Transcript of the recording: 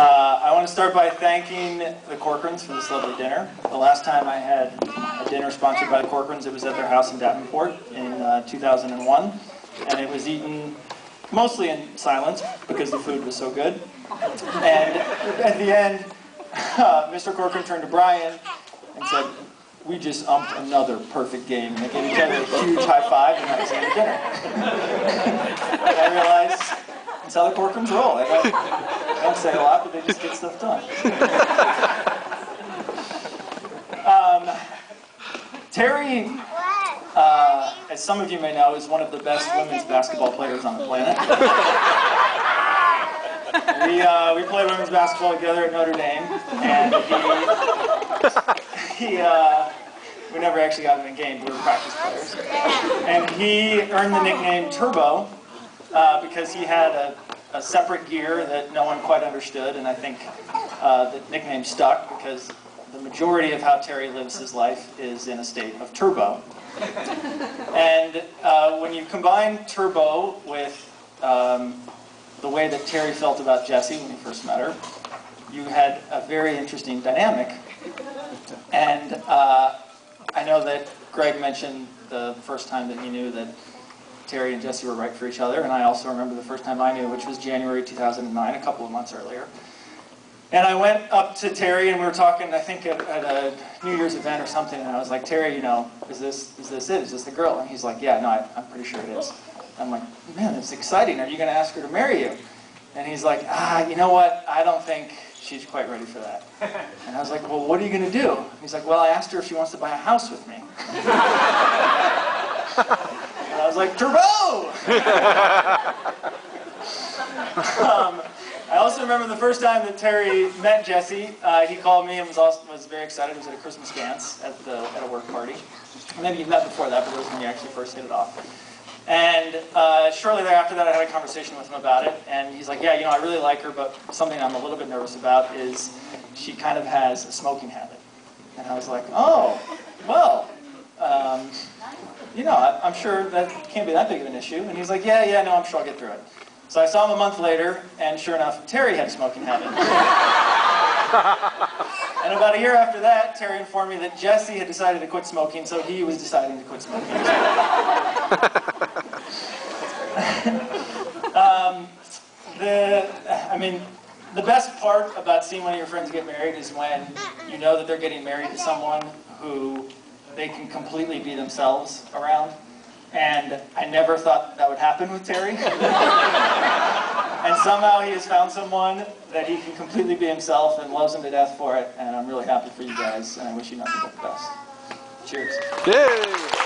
I want to start by thanking the Corcorans for this lovely dinner. The last time I had a dinner sponsored by the Corcorans, it was at their house in Davenport in 2001, and it was eaten mostly in silence because the food was so good. And at the end, Mr. Corcoran turned to Brian and said, "We just umped another perfect game." And they gave each other a huge high five, and that was the end of dinner. And I realized that's how the Corcorans roll. They don't say a lot, but they just get stuff done. Terry, as some of you may know, is one of the best women's basketball players on the planet. We played women's basketball together at Notre Dame, and we never actually got in a game, but we were practice players. And he earned the nickname Turbo because he had a separate gear that no one quite understood, and I think the nickname stuck because the majority of how Terry lives his life is in a state of turbo. And when you combine turbo with the way that Terry felt about Jessi when he first met her, you had a very interesting dynamic. And I know that Greg mentioned the first time that he knew that Terry and Jessi were right for each other, and I also remember the first time I knew, which was January 2009, a couple of months earlier. And I went up to Terry and we were talking, I think at a New Year's event or something, and I was like, "Terry, you know, is this it? Is this the girl?" And he's like, "Yeah, no, I'm pretty sure it is." I'm like, "Man, it's exciting. Are you going to ask her to marry you?" And he's like, "You know what? I don't think she's quite ready for that." And I was like, "Well, what are you going to do?" He's like, "Well, I asked her if she wants to buy a house with me." And I was like, "Turbo!" I also remember the first time that Terry met Jessi. He called me and was very excited. It was at a Christmas dance at a work party. And then he met before that, but it was when we actually first hit it off. And shortly thereafter that, I had a conversation with him about it. And he's like, "Yeah, you know, I really like her, but something I'm a little bit nervous about is she kind of has a smoking habit." And I was like, "Oh, well, you know, I'm sure that can't be that big of an issue." And he's like, yeah, no, I'm sure I'll get through it." So I saw him a month later, and sure enough, Terry had a smoking habit. And about a year after that, Terry informed me that Jessi had decided to quit smoking, so he was deciding to quit smoking as well. The best part about seeing one of your friends get married is when you know that they're getting married to someone who they can completely be themselves around. And I never thought that would happen with Terry. And somehow he has found someone that he can completely be himself and loves him to death for it. And I'm really happy for you guys, and I wish you nothing but the best. Cheers. Yay.